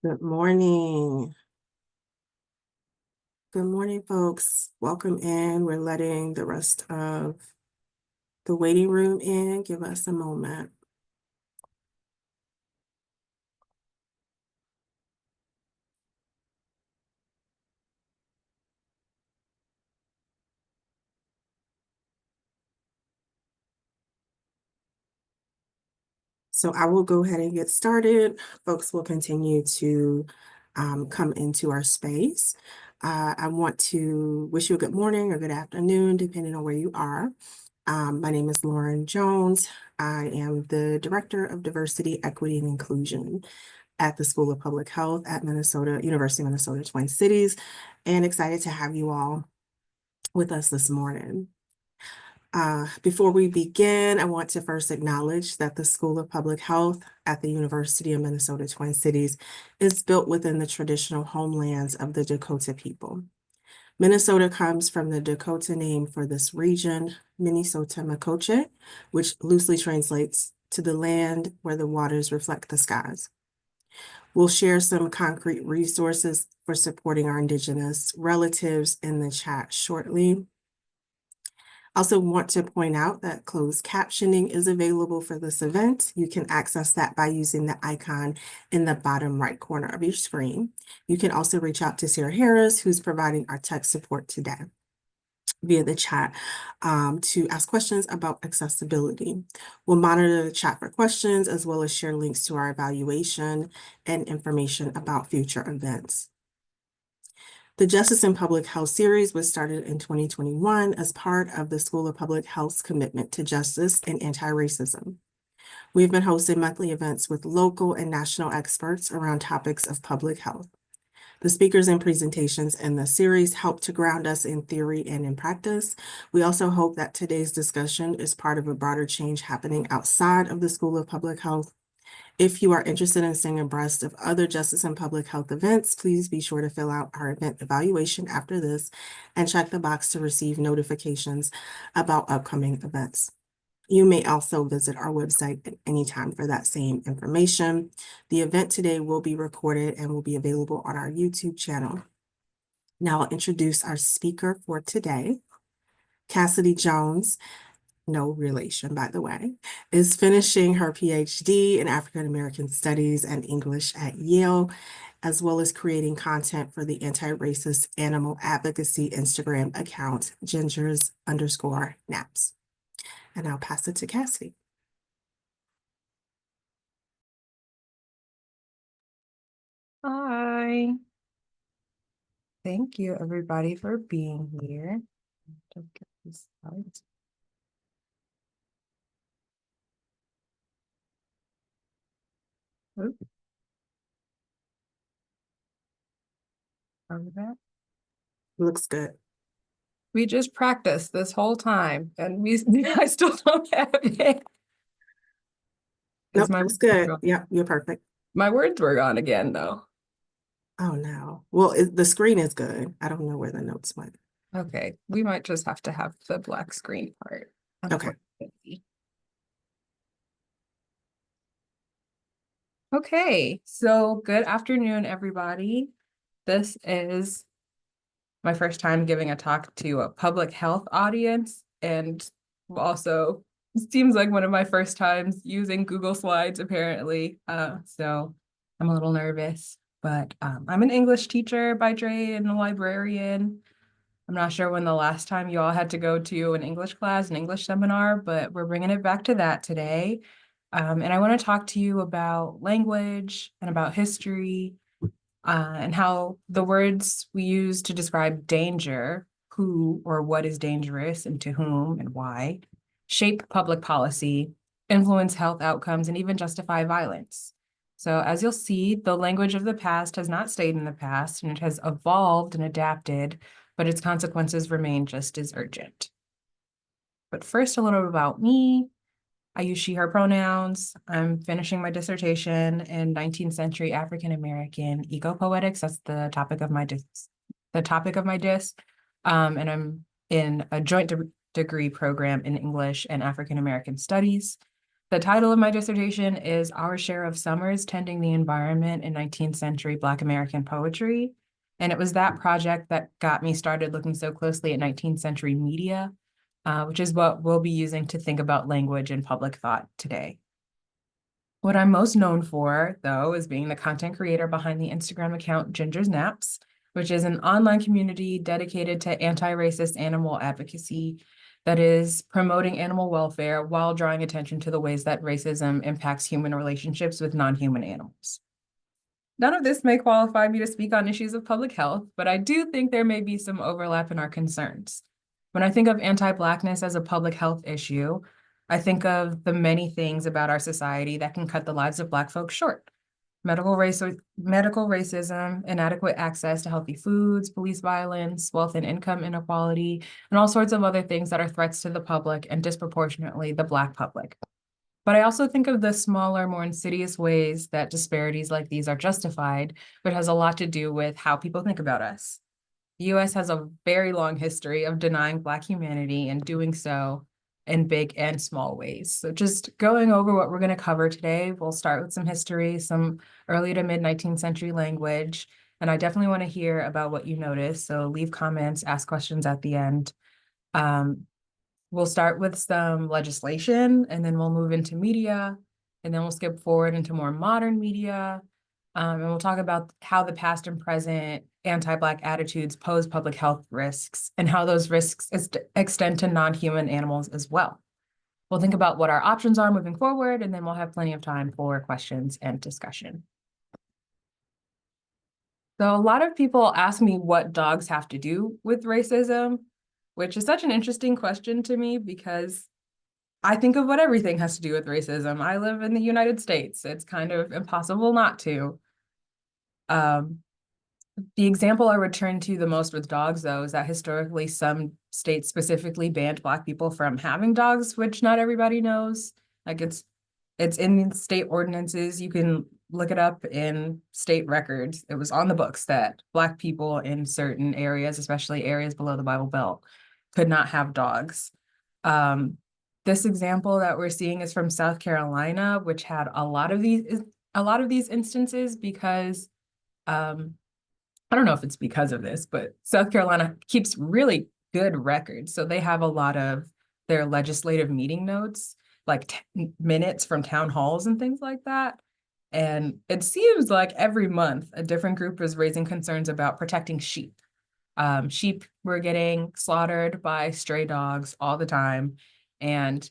Good morning. Good morning, folks. Welcome in. We're letting the rest of the waiting room in. Give us a moment. So I will go ahead and get started. Folks will continue to come into our space. I want to wish you a good morning or good afternoon, depending on where you are. My name is Lauren Jones. I am the Director of Diversity, Equity, and Inclusion at the School of Public Health at University of Minnesota Twin Cities, and excited to have you all with us this morning. Before we begin, I want to first acknowledge that the School of Public Health at the University of Minnesota Twin Cities is built within the traditional homelands of the Dakota people. Minnesota comes from the Dakota name for this region, Minnesota Makoche, which loosely translates to the land where the waters reflect the skies. We'll share some concrete resources for supporting our Indigenous relatives in the chat shortly. Also want to point out that closed captioning is available for this event. You can access that by using the icon in the bottom right corner of your screen. You can also reach out to Sarah Harris, who's providing our tech support today via the chat to ask questions about accessibility. We'll monitor the chat for questions as well as share links to our evaluation and information about future events. The Justice in Public Health series was started in 2021 as part of the School of Public Health's commitment to justice and anti-racism. We've been hosting monthly events with local and national experts around topics of public health. The speakers and presentations in the series help to ground us in theory and in practice. We also hope that today's discussion is part of a broader change happening outside of the School of Public Health. If you are interested in staying abreast of other justice and public health events, please be sure to fill out our event evaluation after this and check the box to receive notifications about upcoming events. You may also visit our website at any time for that same information. The event today will be recorded and will be available on our YouTube channel. Now I'll introduce our speaker for today. Cassidy Jones, no relation, by the way, is finishing her PhD in African American Studies and English at Yale, as well as creating content for the anti-racist animal advocacy Instagram account, gingers_naps. And I'll pass it to Cassidy. Hi. Thank you, everybody, for being here. Just get these slides. Oops. Cover that. Looks good. We just practiced this whole time, and I still don't have it. Nope, that's good. Yeah, you're perfect. My words were gone again, though. Oh, no. Well, the screen is good. I don't know where the notes went. Okay, we might just have to have the black screen part. Okay. Okay, so good afternoon, everybody. This is my first time giving a talk to a public health audience, and also seems like one of my first times using Google Slides, apparently. So I'm a little nervous, but I'm an English teacher by trade and a librarian. I'm not sure when the last time you all had to go to an English class, an English seminar, but we're bringing it back to that today. And I want to talk to you about language and about history, and how the words we use to describe danger, who or what is dangerous and to whom and why, shape public policy, influence health outcomes, and even justify violence. So as you'll see, the language of the past has not stayed in the past, and it has evolved and adapted, but its consequences remain just as urgent. But first, a little about me. I use she, her pronouns. I'm finishing my dissertation in 19th century African American eco-poetics. That's the topic of my dis. And I'm in a joint degree program in English and African American Studies. The title of my dissertation is Our Share of Summers Tending the Environment in 19th Century Black American Poetry. And it was that project that got me started looking so closely at 19th century media, which is what we'll be using to think about language and public thought today. What I'm most known for, though, is being the content creator behind the Instagram account Ginger's Naps, which is an online community dedicated to anti-racist animal advocacy that is promoting animal welfare while drawing attention to the ways that racism impacts human relationships with non-human animals. None of this may qualify me to speak on issues of public health, but I do think there may be some overlap in our concerns. When I think of anti-Blackness as a public health issue, I think of the many things about our society that can cut the lives of Black folks short. Medical racism, inadequate access to healthy foods, police violence, wealth and income inequality, and all sorts of other things that are threats to the public and disproportionately the Black public. But I also think of the smaller, more insidious ways that disparities like these are justified, which has a lot to do with how people think about us. The US has a very long history of denying Black humanity and doing so in big and small ways. So just going over what we're going to cover today, we'll start with some history, some early to mid 19th century language, and I definitely want to hear about what you notice. So leave comments, ask questions at the end. We'll start with some legislation, and then we'll move into media, and then we'll skip forward into more modern media. And we'll talk about how the past and present anti-Black attitudes pose public health risks and how those risks extend to non-human animals as well. We'll think about what our options are moving forward, and then we'll have plenty of time for questions and discussion. So a lot of people ask me what dogs have to do with racism, which is such an interesting question to me because I think of what everything has to do with racism. I live in the United States. It's kind of impossible not to. The example I return to the most with dogs, though, is that historically some states specifically banned Black people from having dogs, which not everybody knows. Like it's in state ordinances. You can look it up in state records. It was on the books that Black people in certain areas, especially areas below the Bible Belt, could not have dogs. This example that we're seeing is from South Carolina, which had a lot of these instances because I don't know if it's because of this, but South Carolina keeps really good records. So they have a lot of their legislative meeting notes, like minutes from town halls and things like that. And it seems like every month a different group is raising concerns about protecting sheep. Sheep were getting slaughtered by stray dogs all the time. And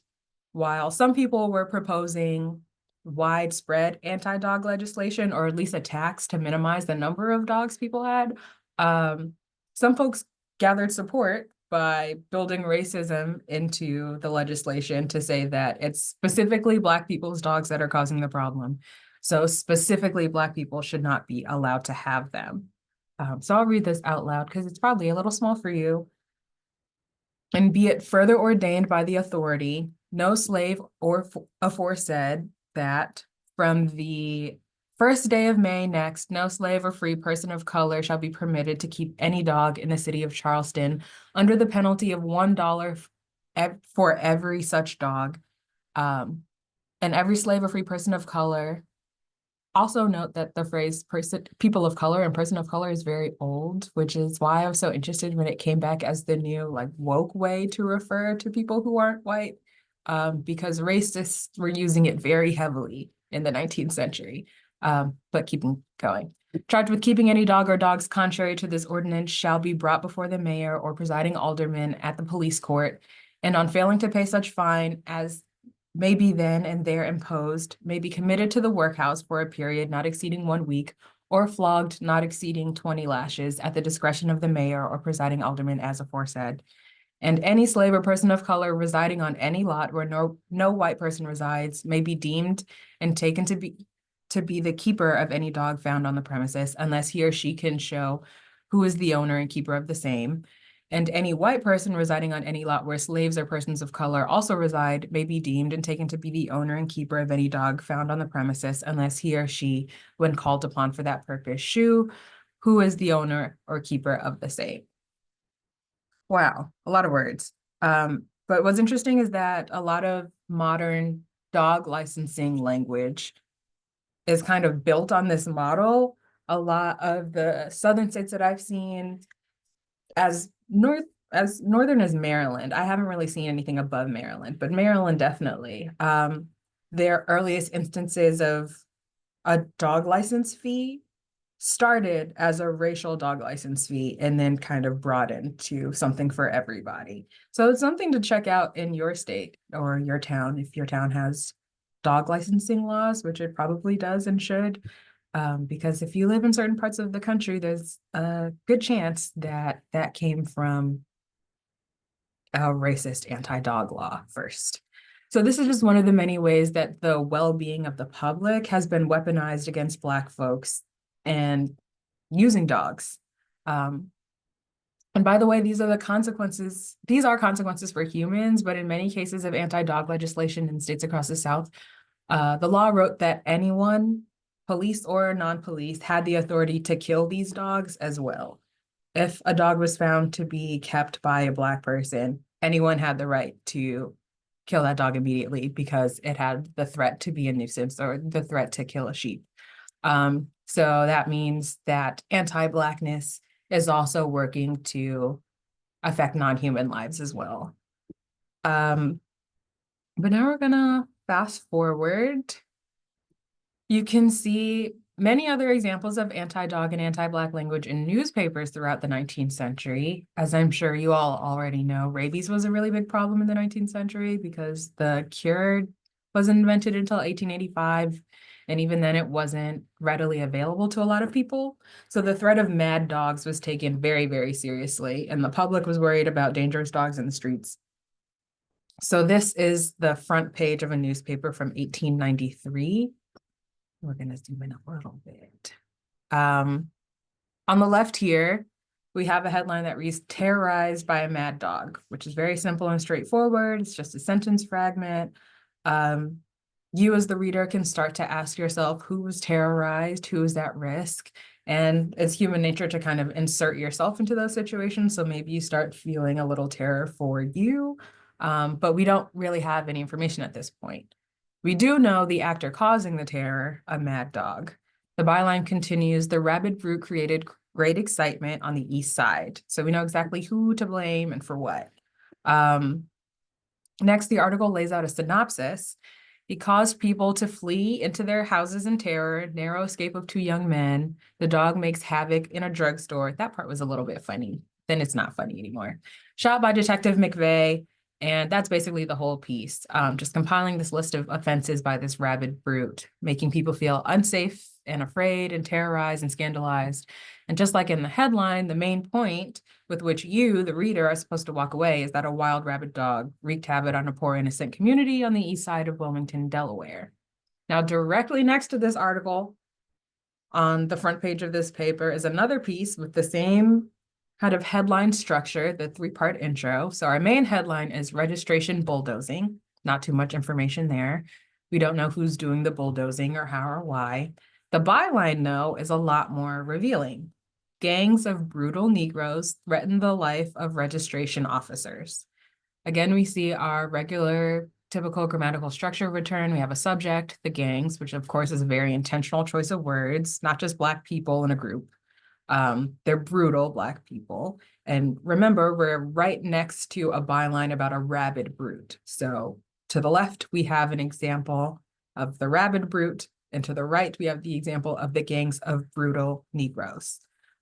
while some people were proposing widespread anti-dog legislation, or at least a tax to minimize the number of dogs people had, some folks gathered support by building racism into the legislation to say that it's specifically Black people's dogs that are causing the problem. So specifically Black people should not be allowed to have them. So I'll read this out loud because it's probably a little small for you. And be it further ordained by the authority, no slave or aforesaid that from the first day of May next, no slave or free person of color shall be permitted to keep any dog in the city of Charleston under the penalty of $1 for every such dog. And every slave or free person of color. Also note that the phrase people of color and person of color is very old, which is why I was so interested when it came back as the new like woke way to refer to people who aren't white, because racists were using it very heavily in the 19th century. But keeping going. Charged with keeping any dog or dogs contrary to this ordinance shall be brought before the mayor or presiding alderman at the police court, and on failing to pay such fine as may be then and there imposed, may be committed to the workhouse for a period not exceeding 1 week, or flogged not exceeding 20 lashes at the discretion of the mayor or presiding alderman as aforesaid. And any slave or person of color residing on any lot where no white person resides may be deemed and taken to be the keeper of any dog found on the premises, unless he or she can show who is the owner and keeper of the same. And any white person residing on any lot where slaves or persons of color also reside may be deemed and taken to be the owner and keeper of any dog found on the premises, unless he or she, when called upon for that purpose, shew who is the owner or keeper of the same. Wow, a lot of words. But what's interesting is that a lot of modern dog licensing language is kind of built on this model. A lot of the southern states that I've seen, as northern as Maryland, I haven't really seen anything above Maryland, but Maryland definitely. Their earliest instances of a dog license fee started as a racial dog license fee and then kind of broadened to something for everybody. So it's something to check out in your state or your town if your town has dog licensing laws, which it probably does and should. Because if you live in certain parts of the country, there's a good chance that that came from a racist anti-dog law first. So this is just one of the many ways that the well-being of the public has been weaponized against Black folks and using dogs. And by the way, these are the consequences. These are consequences for humans, but in many cases of anti-dog legislation in states across the South, the law wrote that anyone, police or non-police, had the authority to kill these dogs as well. If a dog was found to be kept by a Black person, anyone had the right to kill that dog immediately because it had the threat to be a nuisance or the threat to kill a sheep. So that means that anti-Blackness is also working to affect non-human lives as well. But now we're gonna fast forward. You can see many other examples of anti-dog and anti-Black language in newspapers throughout the 19th century. As I'm sure you all already know, rabies was a really big problem in the 19th century because the cure wasn't invented until 1885. And even then, it wasn't readily available to a lot of people. So the threat of mad dogs was taken very, very seriously, and the public was worried about dangerous dogs in the streets. So this is the front page of a newspaper from 1893. We're going to zoom in a little bit. On the left here, we have a headline that reads, "Terrorized by a mad dog," which is very simple and straightforward. It's just a sentence fragment. You as the reader can start to ask yourself, who was terrorized, who is at risk? And it's human nature to kind of insert yourself into those situations. So maybe you start feeling a little terror for you, but we don't really have any information at this point. We do know the actor causing the terror, a mad dog. The byline continues, "The rabid brute created great excitement on the east side." So we know exactly who to blame and for what. Next, the article lays out a synopsis. "He caused people to flee into their houses in terror, narrow escape of two young men. The dog makes havoc in a drugstore." That part was a little bit funny. Then it's not funny anymore. "Shot by Detective McVeigh." And that's basically the whole piece, just compiling this list of offenses by this rabid brute, making people feel unsafe and afraid and terrorized and scandalized. And just like in the headline, the main point with which you, the reader, are supposed to walk away is that a wild rabid dog wreaked havoc on a poor innocent community on the east side of Wilmington, Delaware. Now, directly next to this article, on the front page of this paper, is another piece with the same kind of headline structure, the three-part intro. So our main headline is "Registration Bulldozing." Not too much information there. We don't know who's doing the bulldozing or how or why. The byline, though, is a lot more revealing. "Gangs of brutal Negroes threaten the life of registration officers." Again, we see our regular typical grammatical structure return. We have a subject, the gangs, which of course is a very intentional choice of words, not just Black people in a group. They're brutal Black people. And remember, we're right next to a byline about a rabid brute. So to the left, we have an example of the rabid brute, and to the right, we have the example of the gangs of brutal Negroes.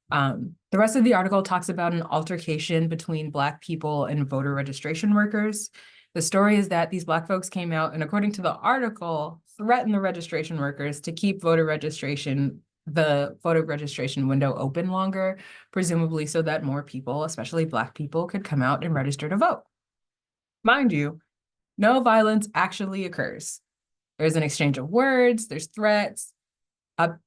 The rest of the article talks about an altercation between Black people and voter registration workers. The story is that these Black folks came out and, according to the article, threatened the registration workers to keep the voter registration window open longer, presumably so that more people, especially Black people, could come out and register to vote. Mind you, no violence actually occurs. There's an exchange of words, there's threats,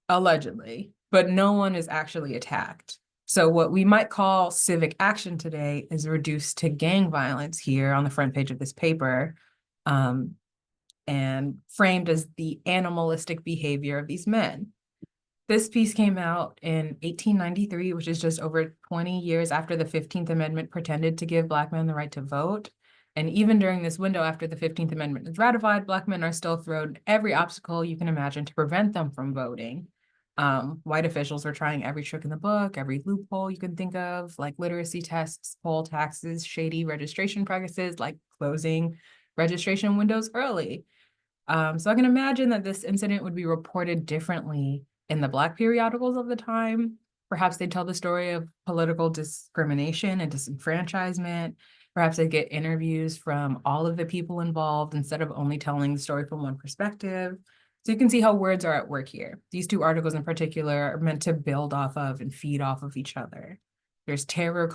allegedly, but no one is actually attacked. So what we might call civic action today is reduced to gang violence here on the front page of this paper, and framed as the animalistic behavior of these men. This piece came out in 1893, which is just over 20 years after the 15th Amendment pretended to give Black men the right to vote. And even during this window after the 15th Amendment is ratified, Black men are still thrown every obstacle you can imagine to prevent them from voting. White officials are trying every trick in the book, every loophole you can think of, like literacy tests, poll taxes, shady registration practices, like closing registration windows early. So I can imagine that this incident would be reported differently in the Black periodicals of the time. Perhaps they tell the story of political discrimination and disenfranchisement. Perhaps they get interviews from all of the people involved instead of only telling the story from one perspective. So you can see how words are at work here. These two articles in particular are meant to build off of and feed off of each other. There's terror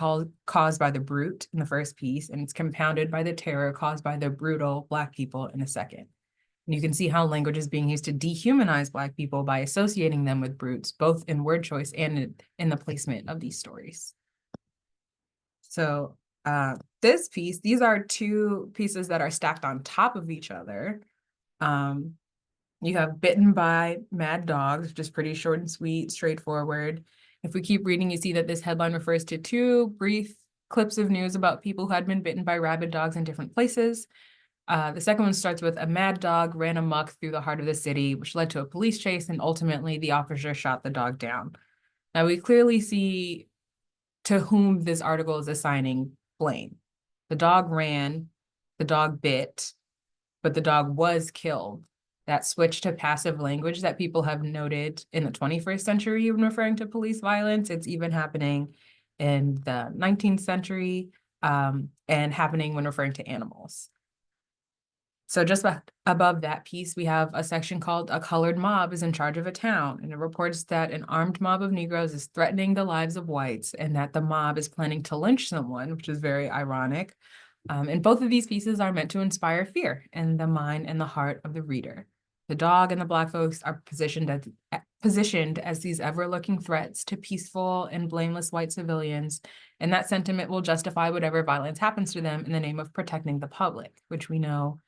caused by the brute in the first piece, and it's compounded by the terror caused by the brutal Black people in the second. And you can see how language is being used to dehumanize Black people by associating them with brutes, both in word choice and in the placement of these stories. So this piece, these are two pieces that are stacked on top of each other. You have bitten by mad dogs, which is pretty short and sweet, straightforward. If we keep reading, you see that this headline refers to two brief clips of news about people who had been bitten by rabid dogs in different places. The second one starts with a mad dog ran amok through the heart of the city, which led to a police chase, and ultimately the officer shot the dog down. Now we clearly see to whom this article is assigning blame. The dog ran, the dog bit, but the dog was killed. That switch to passive language that people have noted in the 21st century when referring to police violence, it's even happening in the 19th century and happening when referring to animals. So just above that piece, we have a section called "A Colored Mob is in Charge of a Town," and it reports that an armed mob of Negroes is threatening the lives of whites and that the mob is planning to lynch someone, which is very ironic. And both of these pieces are meant to inspire fear in the mind and the heart of the reader. The dog and the Black folks are positioned as these ever-looking threats to peaceful and blameless white civilians, and that sentiment will justify whatever violence happens to them in the name of protecting the public, which we know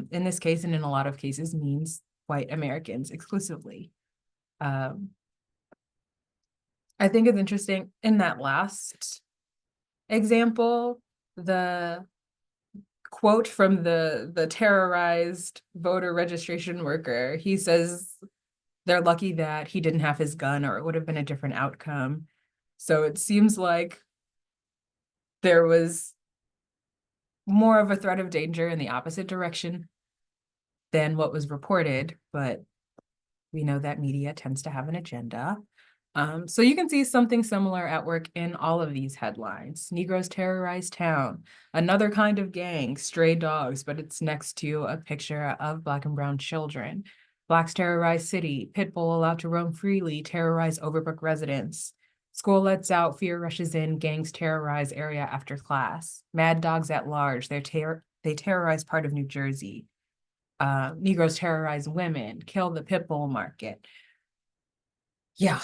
in this case and in a lot of cases means white Americans exclusively. I think it's interesting in that last example, the quote from the terrorized voter registration worker, he says they're lucky that he didn't have his gun or it would have been a different outcome. So it seems like there was more of a threat of danger in the opposite direction than what was reported, but we know that media tends to have an agenda. So you can see something similar at work in all of these headlines. Negroes terrorize town, another kind of gang, stray dogs, but it's next to a picture of Black and brown children. Blacks terrorize city, pit bull allowed to roam freely, terrorize Overbrook residents. School lets out, fear rushes in, gangs terrorize area after class. Mad dogs at large, they terrorize part of New Jersey. Negroes terrorize women, kill the pit bull market. Yeah,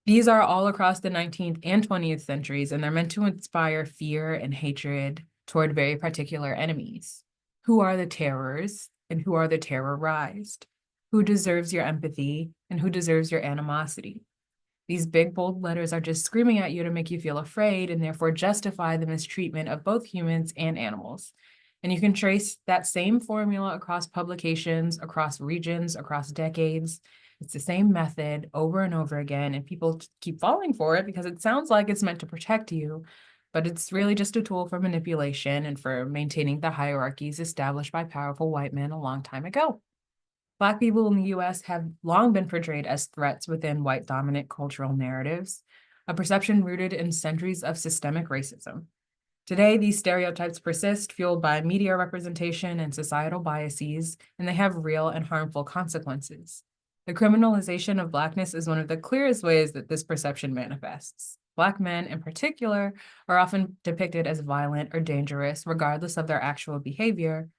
these are all across the 19th and 20th centuries, and they're meant to inspire fear and hatred toward very particular enemies. Who are the terrors and who are the terrorized? Who deserves your empathy and who deserves your animosity? These big, bold letters are just screaming at you to make you feel afraid and therefore justify the mistreatment of both humans and animals. And you can trace that same formula across publications, across regions, across decades. It's the same method over and over again, and people keep falling for it because it sounds like it's meant to protect you, but it's really just a tool for manipulation and for maintaining the hierarchies established by powerful white men a long time ago. Black people in the US have long been portrayed as threats within white dominant cultural narratives, a perception rooted in centuries of systemic racism. Today, these stereotypes persist, fueled by media representation and societal biases, and they have real and harmful consequences. The criminalization of Blackness is one of the clearest ways that this perception manifests. Black men, in particular, are often depicted as violent or dangerous, regardless of their actual behavior.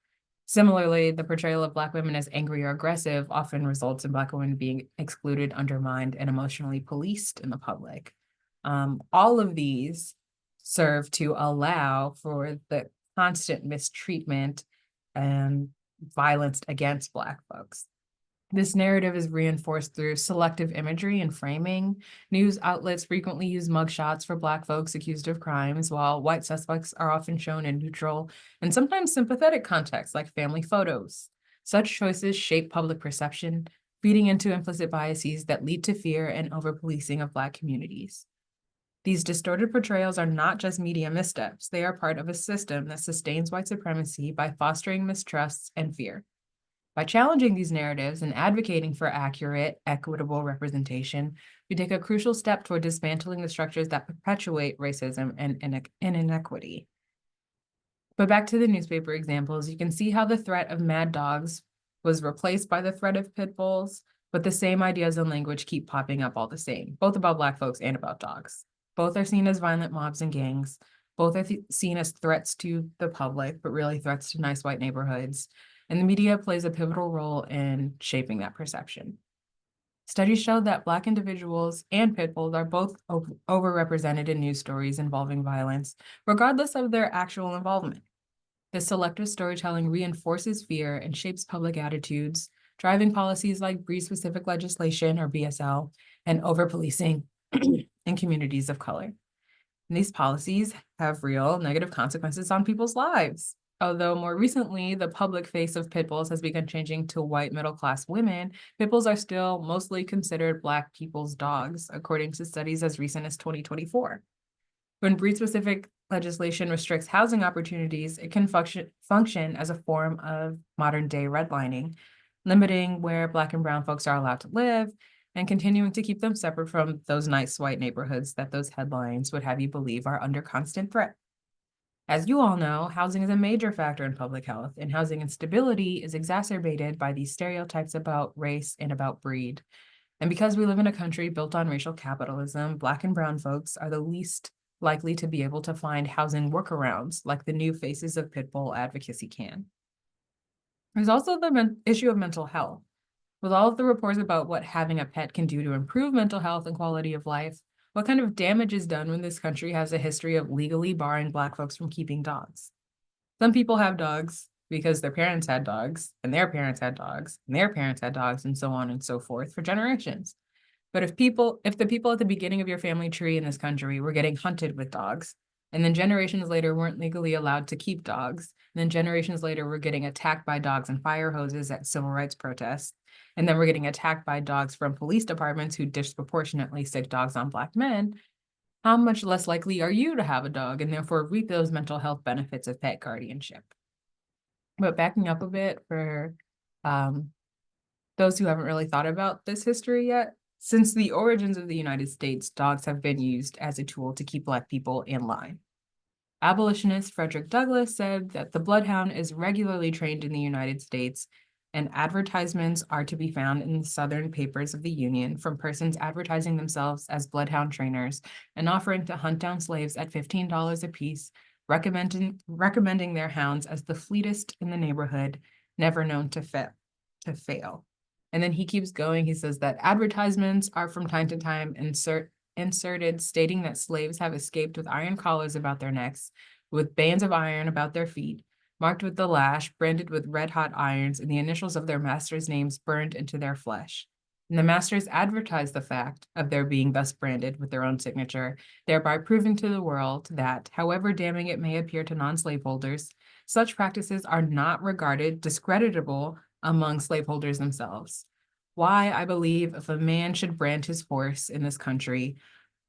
Similarly, the portrayal of Black women as angry or aggressive often results in Black women being excluded, undermined, and emotionally policed in the public. All of these serve to allow for the constant mistreatment and violence against Black folks. This narrative is reinforced through selective imagery and framing. News outlets frequently use mugshots for Black folks accused of crimes, while white suspects are often shown in neutral and sometimes sympathetic contexts like family photos. Such choices shape public perception, feeding into implicit biases that lead to fear and over-policing of Black communities. These distorted portrayals are not just media missteps, they are part of a system that sustains white supremacy by fostering mistrusts and fear. By challenging these narratives and advocating for accurate, equitable representation, we take a crucial step toward dismantling the structures that perpetuate racism and inequity. But back to the newspaper examples, you can see how the threat of mad dogs was replaced by the threat of pit bulls, but the same ideas and language keep popping up all the same, both about Black folks and about dogs. Both are seen as violent mobs and gangs. Both are seen as threats to the public, but really threats to nice white neighborhoods. And the media plays a pivotal role in shaping that perception. Studies show that Black individuals and pit bulls are both overrepresented in news stories involving violence, regardless of their actual involvement. This selective storytelling reinforces fear and shapes public attitudes, driving policies like breed-specific legislation, or BSL, and over-policing in communities of color. And these policies have real negative consequences on people's lives. Although more recently, the public face of pit bulls has begun changing to white middle-class women, pit bulls are still mostly considered Black people's dogs, according to studies as recent as 2024. When breed-specific legislation restricts housing opportunities, it can function as a form of modern-day redlining, limiting where Black and brown folks are allowed to live and continuing to keep them separate from those nice white neighborhoods that those headlines would have you believe are under constant threat. As you all know, housing is a major factor in public health, and housing instability is exacerbated by these stereotypes about race and about breed. And because we live in a country built on racial capitalism, Black and brown folks are the least likely to be able to find housing workarounds like the new faces of pit bull advocacy can. There's also the issue of mental health. With all of the reports about what having a pet can do to improve mental health and quality of life, what kind of damage is done when this country has a history of legally barring Black folks from keeping dogs? Some people have dogs because their parents had dogs, and their parents had dogs, and their parents had dogs, and so on and so forth for generations. But if the people at the beginning of your family tree in this country were getting hunted with dogs, and then generations later weren't legally allowed to keep dogs, and then generations later were getting attacked by dogs and fire hoses at civil rights protests, and then we're getting attacked by dogs from police departments who disproportionately stick dogs on Black men, how much less likely are you to have a dog and therefore reap those mental health benefits of pet guardianship? But backing up a bit for those who haven't really thought about this history yet, since the origins of the United States, dogs have been used as a tool to keep Black people in line. Abolitionist Frederick Douglass said that the bloodhound is regularly trained in the United States, and advertisements are to be found in the Southern papers of the Union from persons advertising themselves as bloodhound trainers and offering to hunt down slaves at $15 apiece, recommending their hounds as the fleetest in the neighborhood, never known to fail. And then he keeps going. He says that advertisements are from time to time inserted stating that slaves have escaped with iron collars about their necks, with bands of iron about their feet, marked with the lash, branded with red-hot irons, and the initials of their masters' names burned into their flesh. And the masters advertise the fact of their being thus branded with their own signature, thereby proving to the world that, however damning it may appear to non-slaveholders, such practices are not regarded discreditable among slaveholders themselves. Why, I believe, if a man should brand his horse in this country,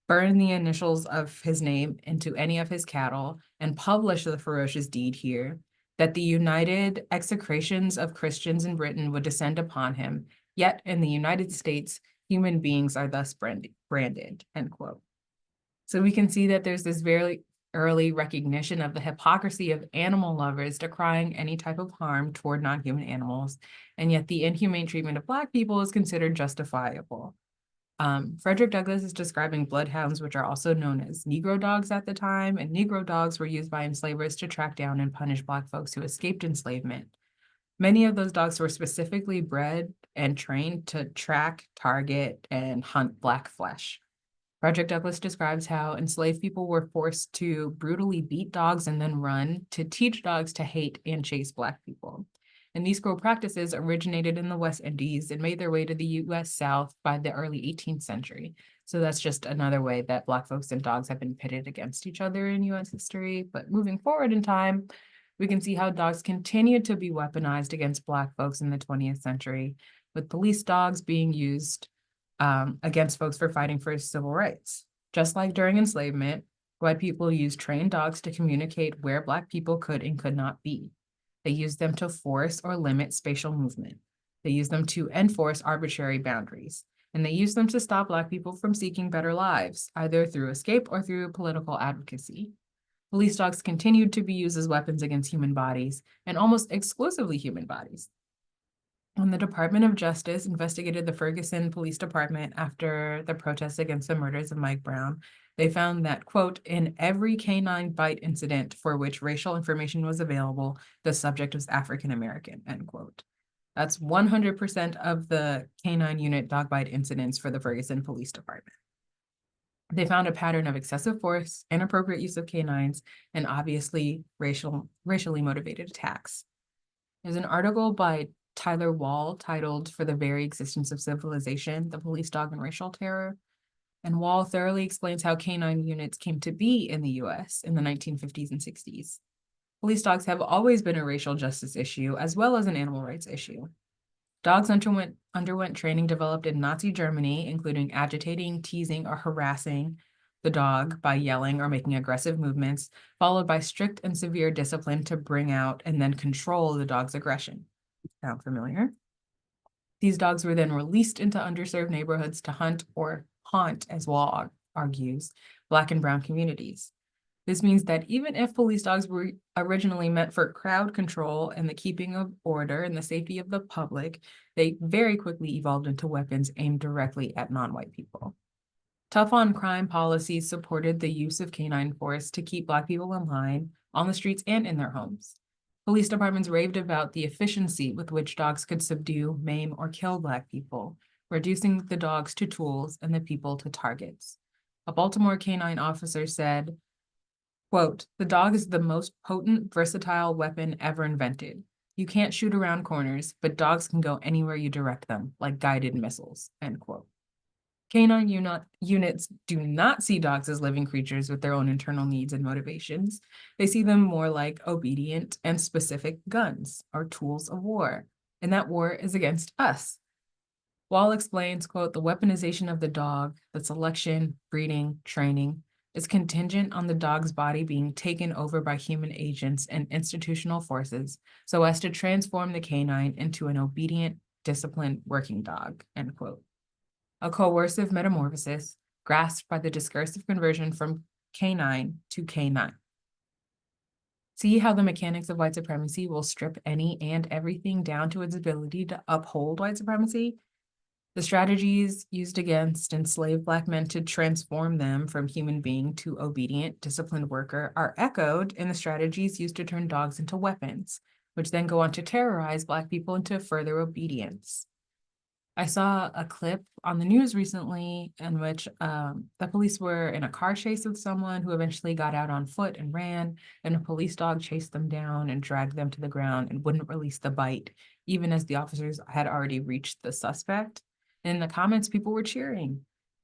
burn the initials of his name into any of his cattle, and publish the ferocious deed here, that the united execrations of Christians in Britain would descend upon him, yet in the United States, human beings are thus branded, end quote. So we can see that there's this very early recognition of the hypocrisy of animal lovers decrying any type of harm toward non-human animals, and yet the inhumane treatment of Black people is considered justifiable. Frederick Douglass is describing bloodhounds, which are also known as Negro dogs at the time, and Negro dogs were used by enslavers to track down and punish Black folks who escaped enslavement. Many of those dogs were specifically bred and trained to track, target, and hunt Black flesh. Frederick Douglass describes how enslaved people were forced to brutally beat dogs and then run to teach dogs to hate and chase Black people. And these cruel practices originated in the West Indies and made their way to the US South by the early 18th century. So that's just another way that Black folks and dogs have been pitted against each other in US history. But moving forward in time, we can see how dogs continued to be weaponized against Black folks in the 20th century, with police dogs being used against folks for fighting for civil rights. Just like during enslavement, white people used trained dogs to communicate where Black people could and could not be. They used them to force or limit spatial movement. They used them to enforce arbitrary boundaries. And they used them to stop Black people from seeking better lives, either through escape or through political advocacy. Police dogs continued to be used as weapons against human bodies, and almost exclusively human bodies. When the Department of Justice investigated the Ferguson Police Department after the protests against the murders of Mike Brown, they found that, quote, in every canine bite incident for which racial information was available, the subject was African American, end quote. That's 100% of the canine unit dog bite incidents for the Ferguson Police Department. They found a pattern of excessive force, inappropriate use of canines, and obviously racially motivated attacks. There's an article by Tyler Wall titled For the Very Existence of Civilization, the Police Dog and Racial Terror. And Wall thoroughly explains how canine units came to be in the US in the 1950s and 60s. Police dogs have always been a racial justice issue as well as an animal rights issue. Dogs underwent training developed in Nazi Germany, including agitating, teasing, or harassing the dog by yelling or making aggressive movements, followed by strict and severe discipline to bring out and then control the dog's aggression. Sound familiar? These dogs were then released into underserved neighborhoods to hunt or haunt, as Wall argues, Black and brown communities. This means that even if police dogs were originally meant for crowd control and the keeping of order and the safety of the public, they very quickly evolved into weapons aimed directly at non-white people. Tough on crime policies supported the use of canine force to keep Black people in line, on the streets, and in their homes. Police departments raved about the efficiency with which dogs could subdue, maim, or kill Black people, reducing the dogs to tools and the people to targets. A Baltimore canine officer said, quote, the dog is the most potent, versatile weapon ever invented. You can't shoot around corners, but dogs can go anywhere you direct them, like guided missiles, end quote. Canine units do not see dogs as living creatures with their own internal needs and motivations. They see them more like obedient and specific guns or tools of war, and that war is against us. Wall explains, quote, the weaponization of the dog, the selection, breeding, training, is contingent on the dog's body being taken over by human agents and institutional forces so as to transform the canine into an obedient, disciplined working dog, end quote. A coercive metamorphosis grasped by the discursive conversion from canine to canine. See how the mechanics of white supremacy will strip any and everything down to its ability to uphold white supremacy? The strategies used against enslaved Black men to transform them from human being to obedient, disciplined worker are echoed in the strategies used to turn dogs into weapons, which then go on to terrorize Black people into further obedience. I saw a clip on the news recently in which the police were in a car chase with someone who eventually got out on foot and ran, and a police dog chased them down and dragged them to the ground and wouldn't release the bite, even as the officers had already reached the suspect. And in the comments, people were cheering.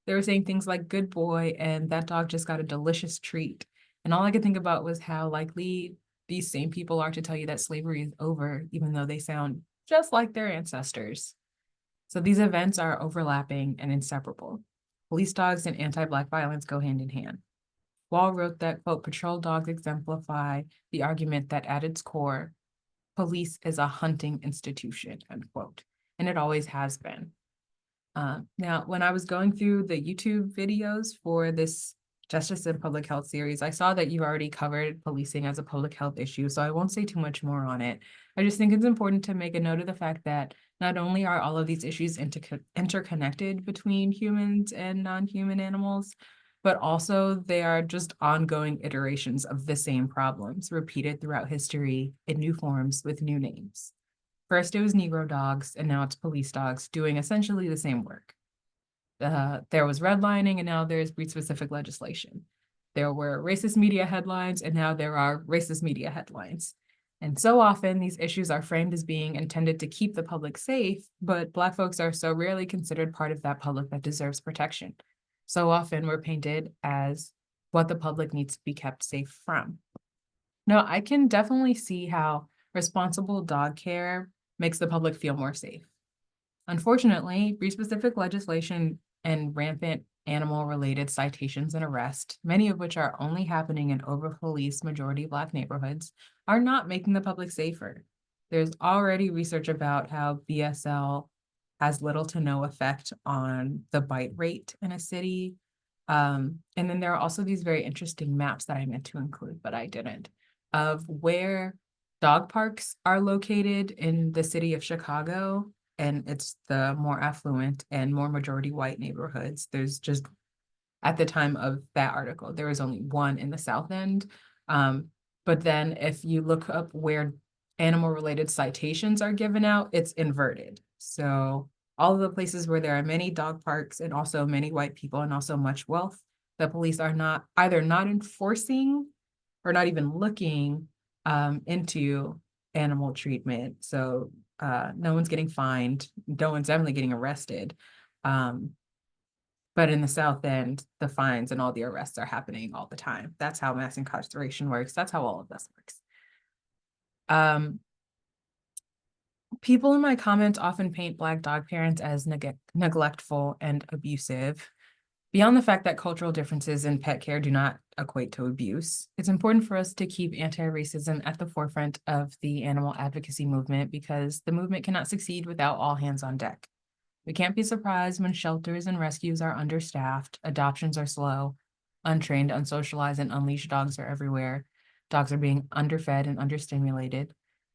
They were saying things like, good boy, and that dog just got a delicious treat. And all I could think about was how likely these same people are to tell you that slavery is over, even though they sound just like their ancestors. So these events are overlapping and inseparable. Police dogs and anti-Black violence go hand in hand. Wall wrote that, quote, patrol dogs exemplify the argument that at its core, police is a hunting institution, end quote, and it always has been. Now, when I was going through the YouTube videos for this Justice and Public Health series, I saw that you've already covered policing as a public health issue, so I won't say too much more on it. I just think it's important to make a note of the fact that not only are all of these issues interconnected between humans and non-human animals, but also they are just ongoing iterations of the same problems repeated throughout history in new forms with new names. First, it was Negro dogs, and now it's police dogs doing essentially the same work. There was redlining, and now there's breed-specific legislation. There were racist media headlines, and now there are racist media headlines. And so often these issues are framed as being intended to keep the public safe, but Black folks are so rarely considered part of that public that deserves protection. So often we're painted as what the public needs to be kept safe from. Now, I can definitely see how responsible dog care makes the public feel more safe. Unfortunately, breed-specific legislation and rampant animal-related citations and arrests, many of which are only happening in over-policed majority Black neighborhoods, are not making the public safer. There's already research about how BSL has little to no effect on the bite rate in a city. And then there are also these very interesting maps that I meant to include, but I didn't, of where dog parks are located in the city of Chicago, and it's the more affluent and more majority white neighborhoods. There's just, at the time of that article, there was only one in the South End. But then if you look up where animal related citations are given out, it's inverted. So all of the places where there are many dog parks and also many white people and also much wealth, the police are not either not enforcing or not even looking into animal treatment. So no one's getting fined, no one's definitely getting arrested. But in the South End, the fines and all the arrests are happening all the time. That's how mass incarceration works. That's how all of this works. People in my comments often paint Black dog parents as neglectful and abusive. Beyond the fact that cultural differences in pet care do not equate to abuse, it's important for us to keep anti-racism at the forefront of the animal advocacy movement because the movement cannot succeed without all hands on deck. We can't be surprised when shelters and rescues are understaffed, adoptions are slow, untrained, unsocialized, and unleashed dogs are everywhere. Dogs are being underfed and understimulated.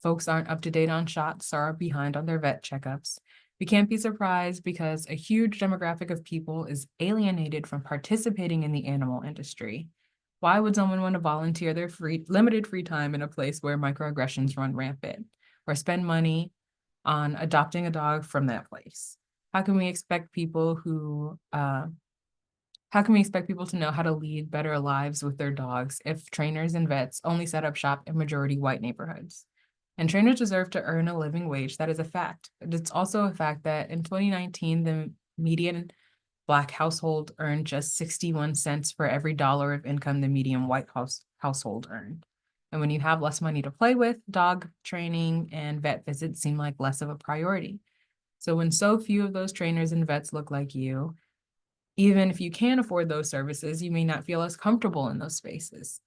Folks aren't up to date on shots or are behind on their vet checkups. We can't be surprised because a huge demographic of people is alienated from participating in the animal industry. Why would someone want to volunteer their limited free time in a place where microaggressions run rampant or spend money on adopting a dog from that place? How can we expect people to know how to lead better lives with their dogs if trainers and vets only set up shop in majority white neighborhoods? And trainers deserve to earn a living wage. That is a fact. But it's also a fact that in 2019, the median Black household earned just 61 cents for every dollar of income the median white household earned. And when you have less money to play with, dog training and vet visits seem like less of a priority. So when so few of those trainers and vets look like you, even if you can afford those services, you may not feel as comfortable in those spaces.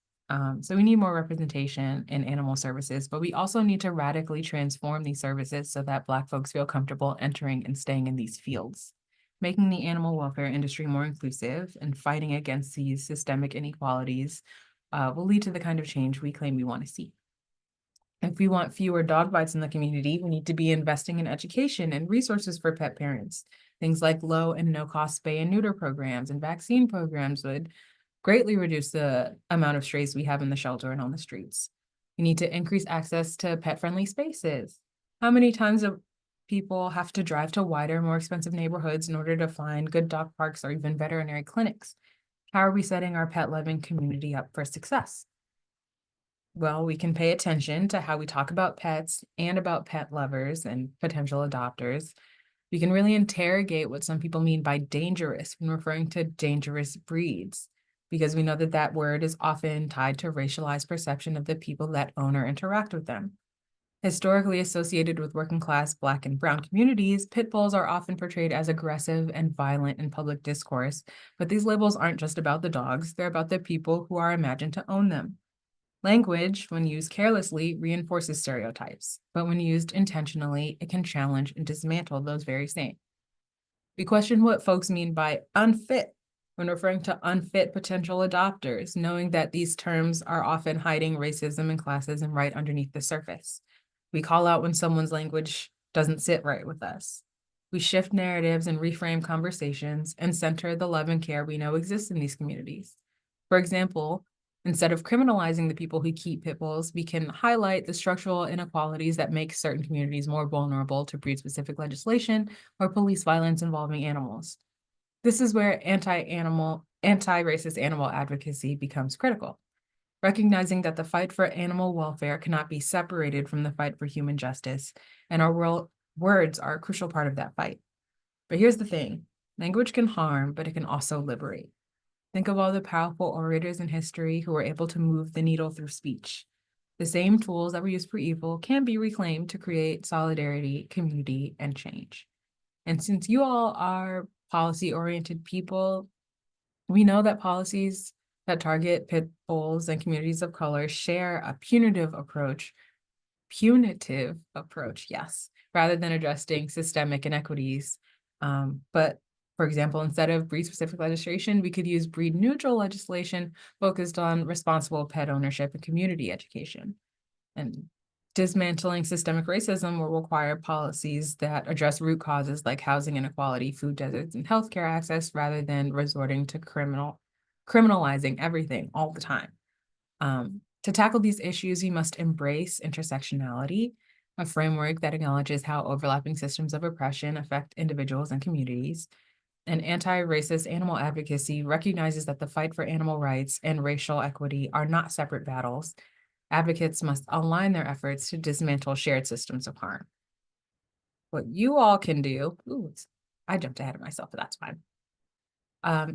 So we need more representation in animal services, but we also need to radically transform these services so that Black folks feel comfortable entering and staying in these fields. Making the animal welfare industry more inclusive and fighting against these systemic inequalities will lead to the kind of change we claim we want to see. If we want fewer dog bites in the community, we need to be investing in education and resources for pet parents. Things like low and no cost spay and neuter programs and vaccine programs would greatly reduce the amount of strays we have in the shelter and on the streets. We need to increase access to pet-friendly spaces. How many times do people have to drive to wider, more expensive neighborhoods in order to find good dog parks or even veterinary clinics? How are we setting our pet-loving community up for success? Well, we can pay attention to how we talk about pets and about pet lovers and potential adopters. We can really interrogate what some people mean by dangerous when referring to dangerous breeds, because we know that that word is often tied to racialized perception of the people that own or interact with them. Historically associated with working class Black and Brown communities, pit bulls are often portrayed as aggressive and violent in public discourse, but these labels aren't just about the dogs, they're about the people who are imagined to own them. Language, when used carelessly, reinforces stereotypes, but when used intentionally, it can challenge and dismantle those very same. We question what folks mean by unfit when referring to unfit potential adopters, knowing that these terms are often hiding racism and classism right underneath the surface. We call out when someone's language doesn't sit right with us. We shift narratives and reframe conversations and center the love and care we know exists in these communities. For example, instead of criminalizing the people who keep pit bulls, we can highlight the structural inequalities that make certain communities more vulnerable to breed-specific legislation or police violence involving animals. This is where anti-racist animal advocacy becomes critical. recognizing that the fight for animal welfare cannot be separated from the fight for human justice, and our words are a crucial part of that fight. But here's the thing, language can harm, but it can also liberate. Think of all the powerful orators in history who were able to move the needle through speech. The same tools that were used for evil can be reclaimed to create solidarity, community, and change. And since you all are policy-oriented people, we know that policies that target pit bulls and communities of color share a punitive approach, yes, rather than addressing systemic inequities. But for example, instead of breed-specific legislation, we could use breed-neutral legislation focused on responsible pet ownership and community education. And dismantling systemic racism will require policies that address root causes like housing inequality, food deserts, and healthcare access, rather than resorting to criminalizing everything all the time. To tackle these issues, we must embrace intersectionality, a framework that acknowledges how overlapping systems of oppression affect individuals and communities. And anti-racist animal advocacy recognizes that the fight for animal rights and racial equity are not separate battles. Advocates must align their efforts to dismantle shared systems of harm. What you all can do, I jumped ahead of myself, but that's fine,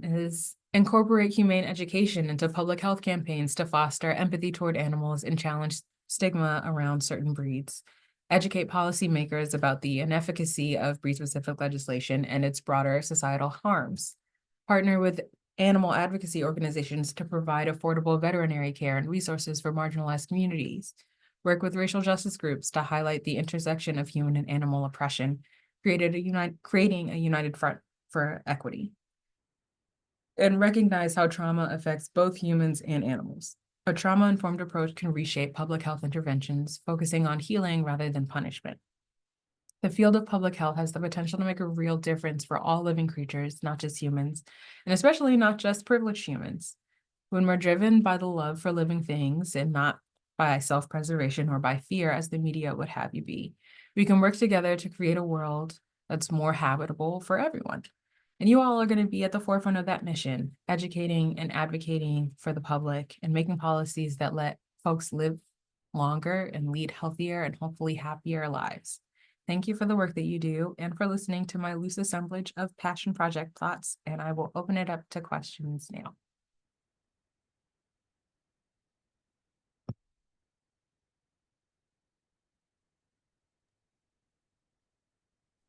is incorporate humane education into public health campaigns to foster empathy toward animals and challenge stigma around certain breeds. Educate policymakers about the inefficacy of breed-specific legislation and its broader societal harms. Partner with animal advocacy organizations to provide affordable veterinary care and resources for marginalized communities. Work with racial justice groups to highlight the intersection of human and animal oppression, creating a united front for equity. And recognize how trauma affects both humans and animals. A trauma-informed approach can reshape public health interventions, focusing on healing rather than punishment. The field of public health has the potential to make a real difference for all living creatures, not just humans, and especially not just privileged humans. When we're driven by the love for living things and not by self-preservation or by fear, as the media would have you be, we can work together to create a world that's more habitable for everyone. And you all are going to be at the forefront of that mission, educating and advocating for the public and making policies that let folks live longer and lead healthier and hopefully happier lives. Thank you for the work that you do and for listening to my loose assemblage of passion project thoughts, and I will open it up to questions now.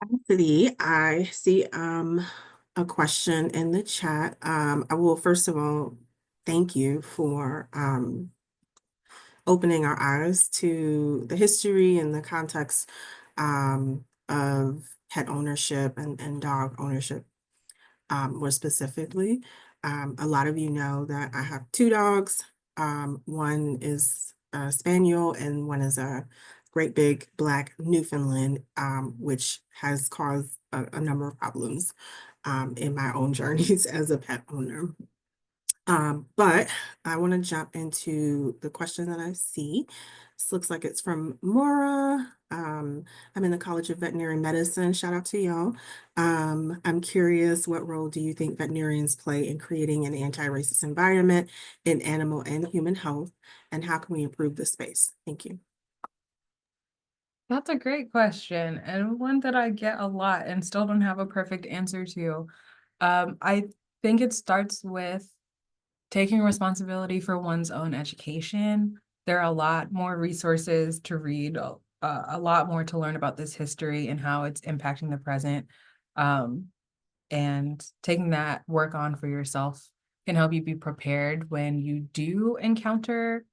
Cassidy, I see a question in the chat. I will first of all thank you for opening our eyes to the history and the context of pet ownership and dog ownership more specifically. A lot of you know that I have two dogs. One is a spaniel and one is a great big black Newfoundland, which has caused a number of problems in my own journeys as a pet owner. But I want to jump into the question that I see. This looks like it's from Maura. I'm in the College of Veterinary Medicine. Shout out to y'all. I'm curious, what role do you think veterinarians play in creating an anti-racist environment in animal and human health, and how can we improve the space? Thank you. That's a great question, and one that I get a lot and still don't have a perfect answer to. I think it starts with taking responsibility for one's own education. There are a lot more resources to read, a lot more to learn about this history and how it's impacting the present. And taking that work on for yourself can help you be prepared when you do encounter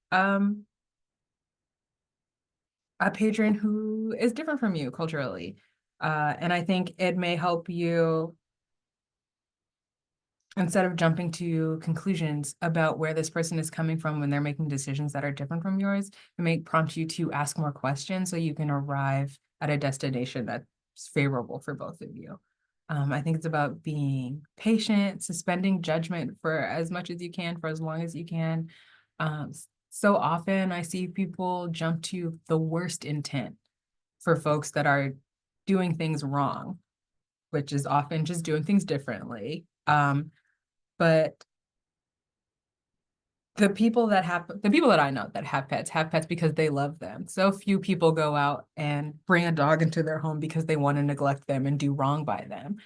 a patron who is different from you culturally. And I think it may help you, instead of jumping to conclusions about where this person is coming from when they're making decisions that are different from yours, it may prompt you to ask more questions so you can arrive at a destination that's favorable for both of you. I think it's about being patient, suspending judgment for as much as you can, for as long as you can. So often I see people jump to the worst intent for folks that are doing things wrong, which is often just doing things differently. But the people that I know that have pets because they love them. So few people go out and bring a dog into their home because they want to neglect them and do wrong by them.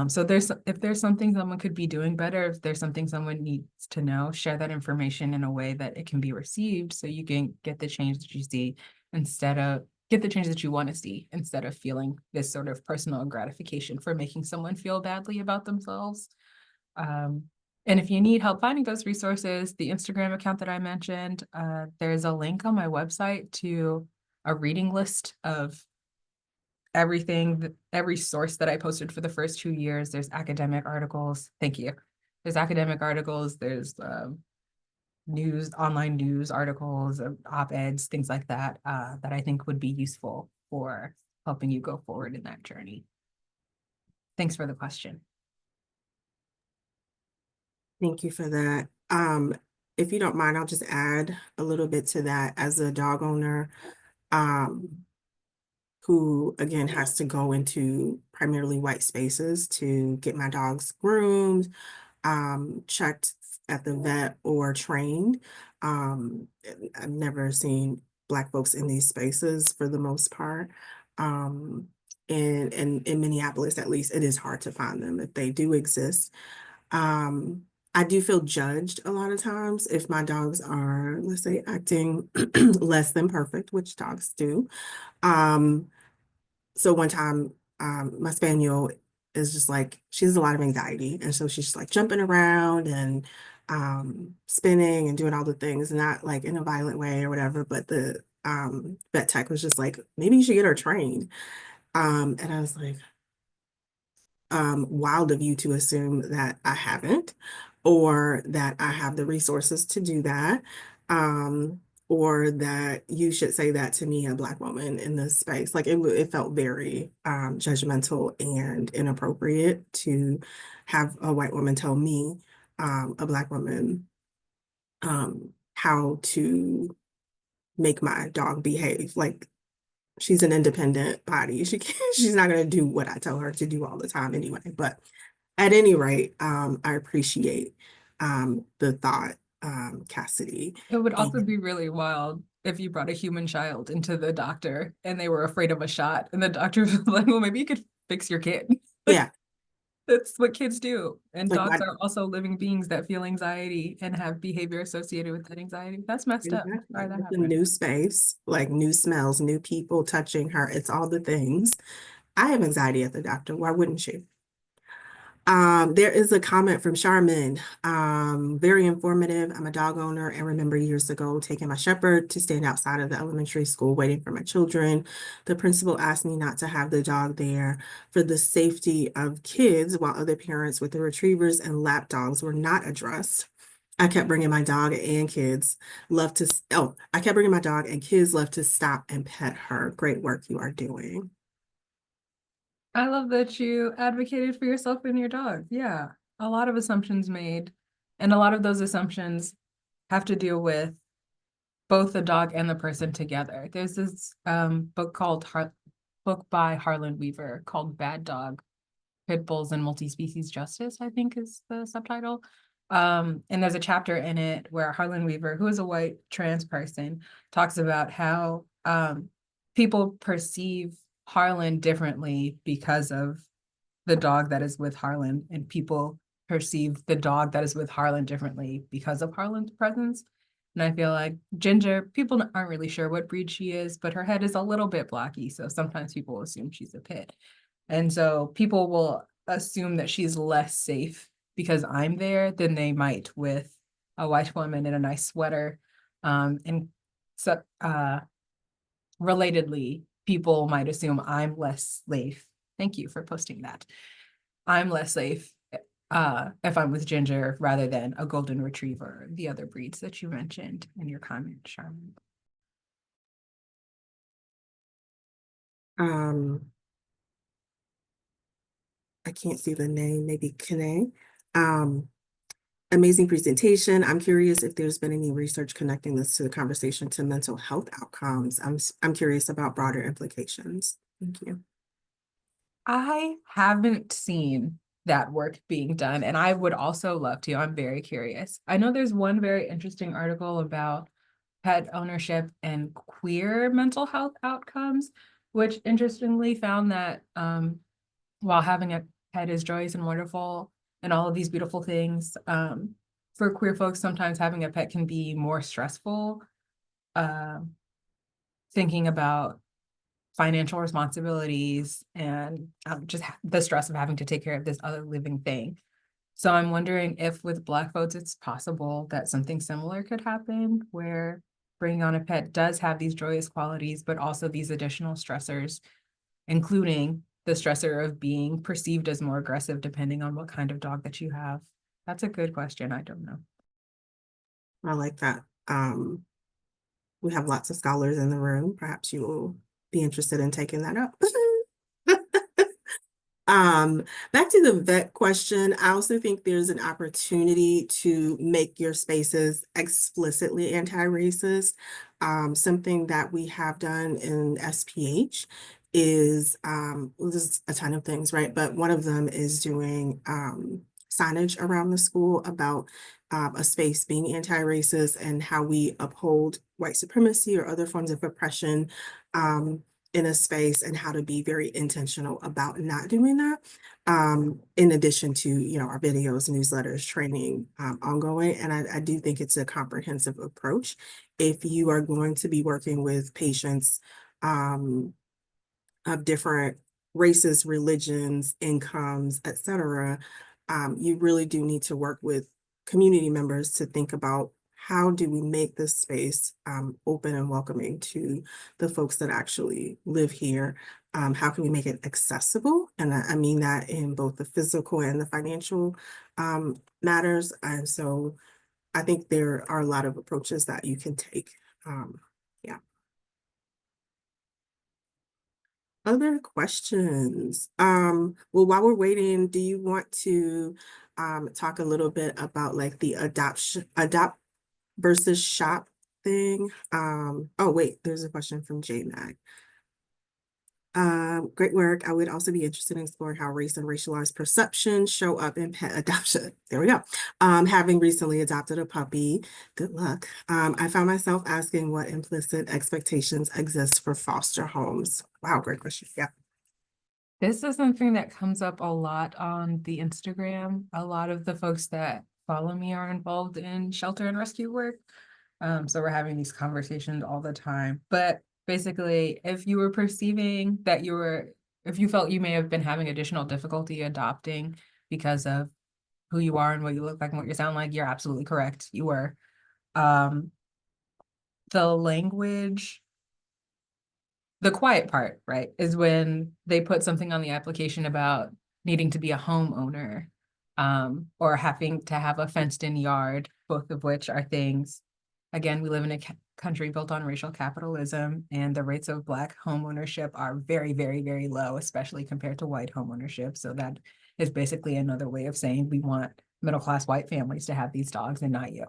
So if there's something someone could be doing better, if there's something someone needs to know, share that information in a way that it can be received so you can get the change that you see instead of get the change that you want to see instead of feeling this sort of personal gratification for making someone feel badly about themselves. Um, and if you need help finding those resources, the Instagram account that I mentioned, there's a link on my website to a reading list of every source that I posted for the first 2 years. There's academic articles. Thank you. There's academic articles. There's online news articles, op-eds, things like that, that I think would be useful for helping you go forward in that journey. Thanks for the question. Thank you for that. If you don't mind, I'll just add a little bit to that as a dog owner, who again has to go into primarily white spaces to get my dogs groomed, checked at the vet or trained. I've never seen Black folks in these spaces for the most part. And in Minneapolis, at least, it is hard to find them if they do exist. I do feel judged a lot of times if my dogs are, let's say, acting less than perfect, which dogs do. Um, so one time, my spaniel is just like, she has a lot of anxiety. And so she's just like jumping around and spinning and doing all the things, not like in a violent way or whatever. But the vet tech was just like, maybe you should get her trained. And I was like, wild of you to assume that I haven't, or that I have the resources to do that, or that you should say that to me, a Black woman in this space. Like it felt very judgmental and inappropriate to have a white woman tell me, a Black woman, how to make my dog behave. Like she's an independent body. She's not going to do what I tell her to do all the time anyway. But at any rate, I appreciate the thought, Cassidy. It would And also be really wild if you brought a human child into the doctor and they were afraid of a shot, and the doctor was like, well, maybe you could fix your kid. yeah, That's what kids do. And like dogs why are also living beings that feel anxiety and have behavior associated with that anxiety. That's messed up. exactly. Sorry that It's a happened. new space, like new smells, new people touching her. It's all the things. I have anxiety at the doctor. Why wouldn't you? There is a comment from Charmin, very informative. I'm a dog owner and remember years ago taking my shepherd to stand outside of the elementary school waiting for my children. The principal asked me not to have the dog there for the safety of kids while other parents with the retrievers and lap dogs were not addressed. I kept bringing my dog and kids love to, oh, I kept bringing my dog and kids love to stop and pet her. Great work you are doing. I love that you advocated for yourself and your dog. Yeah. A lot of assumptions made, and a lot of those assumptions have to deal with both the dog and the person together. There's this book by Harlan Weaver called Bad Dog, Pit Bulls and Multi-Species Justice, I think is the subtitle. And there's a chapter in it where Harlan Weaver, who is a white trans person, talks about how people perceive Harlan differently because of the dog that is with Harlan, and people perceive the dog that is with Harlan differently because of Harlan's presence. And I feel like Ginger, people aren't really sure what breed she is, but her head is a little bit blocky. So sometimes people assume she's a pit. And so people will assume that she's less safe because I'm there than they might with a white woman in a nice sweater. And so, relatedly, people might assume I'm less safe. Thank you for posting that. I'm less safe if I'm with Ginger rather than a golden retriever, the other breeds that you mentioned in your comment, Charmin. Um, I can't see the name, maybe Kane. Um, Amazing presentation. I'm curious if there's been any research connecting this to the conversation to mental health outcomes. I'm curious about broader implications. Thank you. I haven't seen that work being done. And I would also love to. I'm very curious. I know there's one very interesting article about pet ownership and queer mental health outcomes, which interestingly found that while having a pet is joyous and wonderful and all of these beautiful things, for queer folks, sometimes having a pet can be more stressful. Uh, Thinking about financial responsibilities and just the stress of having to take care of this other living thing. So I'm wondering if with Black folks, it's possible that something similar could happen where bringing on a pet does have these joyous qualities, but also these additional stressors, including the stressor of being perceived as more aggressive depending on what kind of dog that you have. That's a good question. I don't know. I like that. We have lots of scholars in the room. Perhaps you will be interested in taking that up. Um, Back to the vet question, I also think there's an opportunity to make your spaces explicitly anti-racist. Something that we have done in SPH is, well, there's a ton of things, right? But one of them is doing signage around the school about a space being anti-racist and how we uphold white supremacy or other forms of oppression. In a space and how to be very intentional about not doing that. In addition to, our videos, newsletters, training, ongoing. And I do think it's a comprehensive approach. If you are going to be working with patients of different races, religions, incomes, etc., you really do need to work with community members to think about how do we make this space open and welcoming to the folks that actually live here? How can we make it accessible? And I mean that in both the physical and the financial matters. And so I think there are a lot of approaches that you can take. Yeah. Other questions? Well, while we're waiting, do you want to talk a little bit about like the adopt versus shop thing? Oh wait, there's a question from JMag. Great work. I would also be interested in exploring how race and racialized perceptions show up in pet adoption. There we go. Having recently adopted a puppy, good luck. I found myself asking what implicit expectations exist for foster homes. Wow, great question. Yeah. This is something that comes up a lot on the Instagram. A lot of the folks that follow me are involved in shelter and rescue work. So we're having these conversations all the time. But basically, if you were perceiving that if you felt you may have been having additional difficulty adopting because of who you are and what you look like and what you sound like, you're absolutely correct. You were. Um, the language, the quiet part, right, is when they put something on the application about needing to be a homeowner, or having to have a fenced-in yard, both of which are things. Again, we live in a country built on racial capitalism, and the rates of Black homeownership are very, very, very low, especially compared to white homeownership. So that is basically another way of saying we want middle-class white families to have these dogs and not you.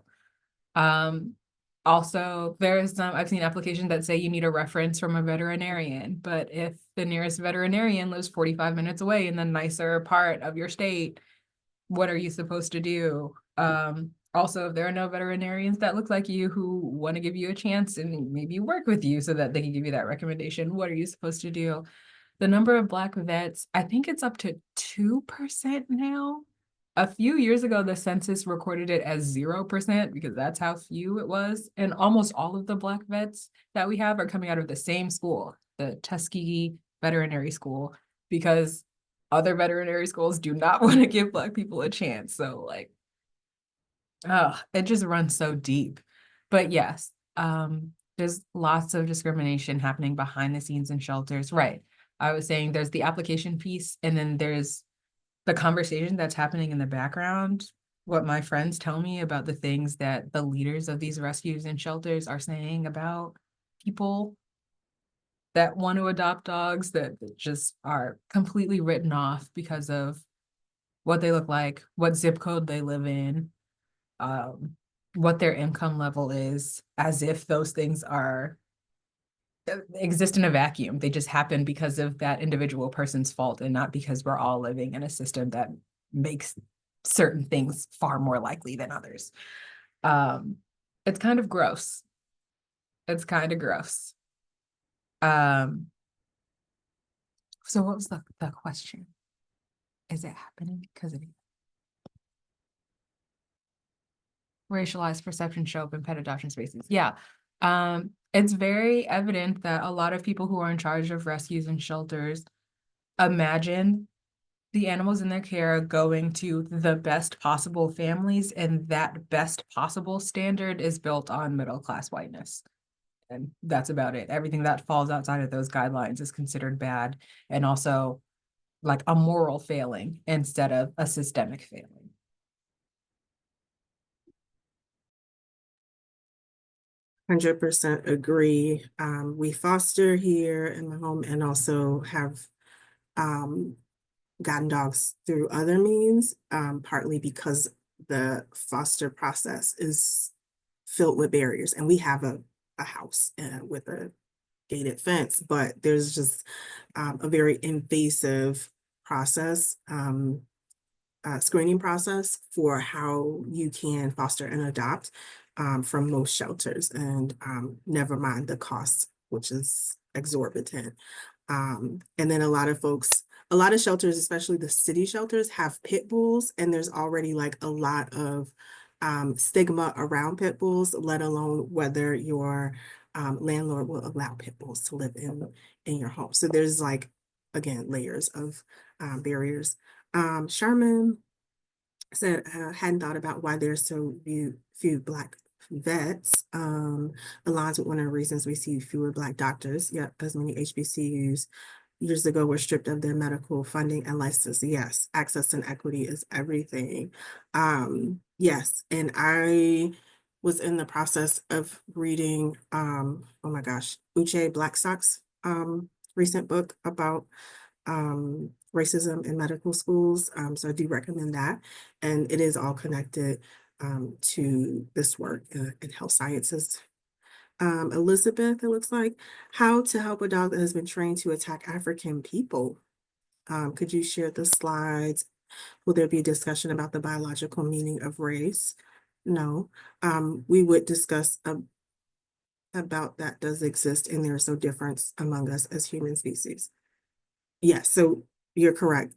Also, there's I've seen applications that say you need a reference from a veterinarian, but if the nearest veterinarian lives 45 minutes away in the nicer part of your state, what are you supposed to do? Also, if there are no veterinarians that look like you who want to give you a chance and maybe work with you so that they can give you that recommendation, what are you supposed to do? The number of Black vets, I think it's up to 2% now. A few years ago, the census recorded it as 0% because that's how few it was. And almost all of the Black vets that we have are coming out of the same school, the Tuskegee Veterinary School, because other veterinary schools do not want to give Black people a chance. So like, oh, it just runs so deep. But yes, there's lots of discrimination happening behind the scenes in shelters. Right. I was saying there's the application piece, and then there's the conversation that's happening in the background. What my friends tell me about the things that the leaders of these rescues and shelters are saying about people that want to adopt dogs that just are completely written off because of what they look like, what zip code they live in, um, what their income level is, as if those things are exist in a vacuum. They just happen because of that individual person's fault and not because we're all living in a system that makes certain things far more likely than others. It's kind of gross. It's kind of gross. Um, so what was the question? Is it happening because of racialized perception show up in pet adoption spaces? Yeah. It's very evident that a lot of people who are in charge of rescues and shelters imagine the animals in their care going to the best possible families, and that best possible standard is built on middle-class whiteness. And that's about it. Everything that falls outside of those guidelines is considered bad and also like a moral failing instead of a systemic failing. 100% agree. We foster here in the home and also have gotten dogs through other means, partly because the foster process is filled with barriers. And we have a house with a gated fence, but there's just a very invasive process, screening process for how you can foster and adopt from most shelters, and never mind the cost, which is exorbitant. And then a lot of shelters, especially the city shelters, have pit bulls, and there's already like a lot of stigma around pit bulls, let alone whether your landlord will allow pit bulls to live in your home. So there's like, again, layers of barriers. Sherman said, hadn't thought about why there's so few Black vets. Aligns with one of the reasons we see fewer Black doctors. Yep, as many HBCUs years ago were stripped of their medical funding and license. Yes, access and equity is everything. Yes, and I was in the process of reading, oh my gosh, Uche Blackstock's recent book about racism in medical schools. So I do recommend that. And it is all connected to this work in health sciences. Elizabeth, it looks like, how to help a dog that has been trained to attack African people. Could you share the slides? Will there be a discussion about the biological meaning of race? No. We would discuss about that does exist, and there is no difference among us as human species. Yes, so you're correct.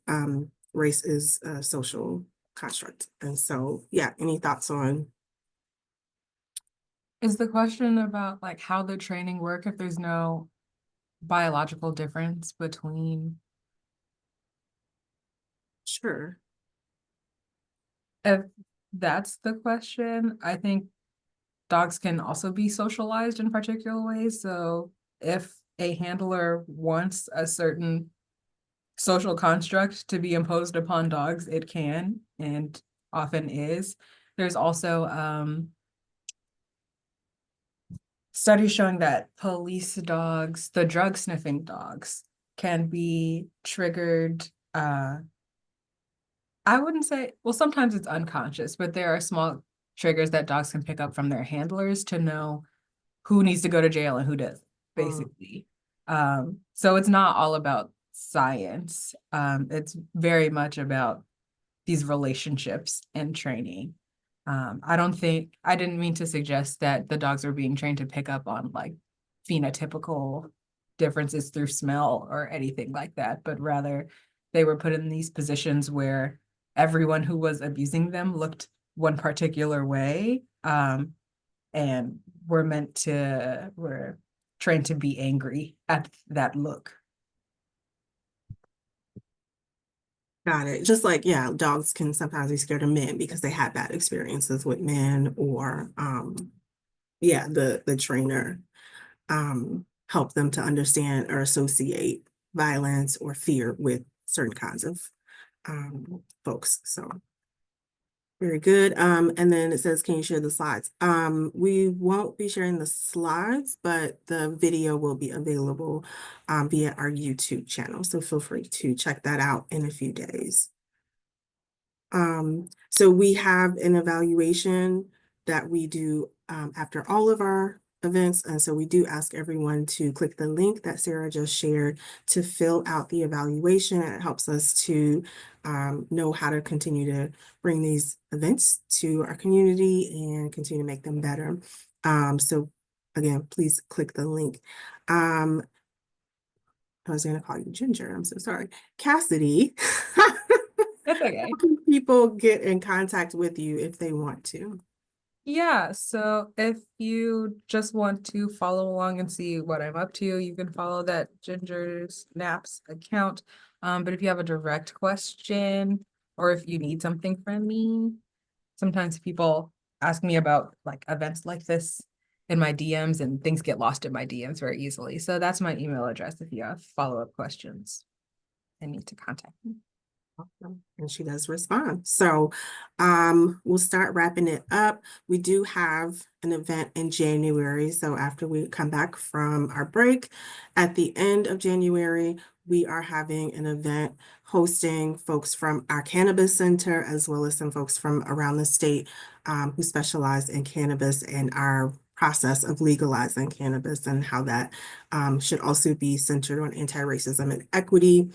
Race is a social construct. And so, yeah, any thoughts on? Is the question about like how the training work if there's no biological difference between Sure. if that's the question, I think dogs can also be socialized in particular ways. So if a handler wants a certain social construct to be imposed upon dogs, it can and often is. There's also studies showing that police dogs, the drug sniffing dogs, can be triggered. I wouldn't say, well, sometimes it's unconscious, but there are small triggers that dogs can pick up from their handlers to know who needs to go to jail and who does, basically. So it's not all about science. It's very much about these relationships and training. I didn't mean to suggest that the dogs are being trained to pick up on like phenotypical differences through smell or anything like that, but rather they were put in these positions where everyone who was abusing them looked one particular way, and were trained to be angry at that look. Got it. Just like, yeah, dogs can sometimes be scared of men because they had bad experiences with men, or yeah, the trainer help them to understand or associate violence or fear with certain kinds of folks. So very good. And then it says, can you share the slides? We won't be sharing the slides, but the video will be available via our YouTube channel. So feel free to check that out in a few days. So we have an evaluation that we do after all of our events. And so we do ask everyone to click the link that Sarah just shared to fill out the evaluation. It helps us to know how to continue to bring these events to our community and continue to make them better. So again, please click the link. I was going to call you Ginger. I'm so sorry. Cassidy, That's how okay. can people get in contact with you if they want to? Yeah, so if you just want to follow along and see what I'm up to, you can follow that Ginger Snaps account. But if you have a direct question or if you need something from me, sometimes people ask me about like events like this in my DMs and things get lost in my DMs very easily. So that's my email address if you have follow-up questions and need to contact me. Awesome. And she does respond. So we'll start wrapping it up. We do have an event in January. So after we come back from our break, at the end of January, we are having an event hosting folks from our cannabis center, as well as some folks from around the state who specialize in cannabis and our process of legalizing cannabis and how that should also be centered on anti-racism and equity.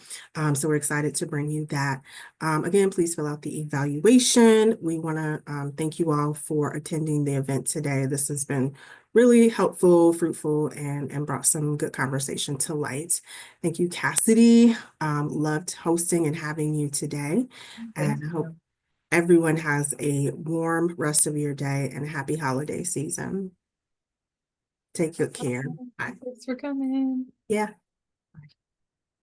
So we're excited to bring you that. Again, please fill out the evaluation. We want to thank you all for attending the event today. This has been really helpful, fruitful, and brought some good conversation to light. Thank you, Cassidy. Loved hosting and having you today. Thank And I hope you. everyone has a warm rest of your day and a happy holiday season. Take good care. Bye. Thanks for coming. Yeah.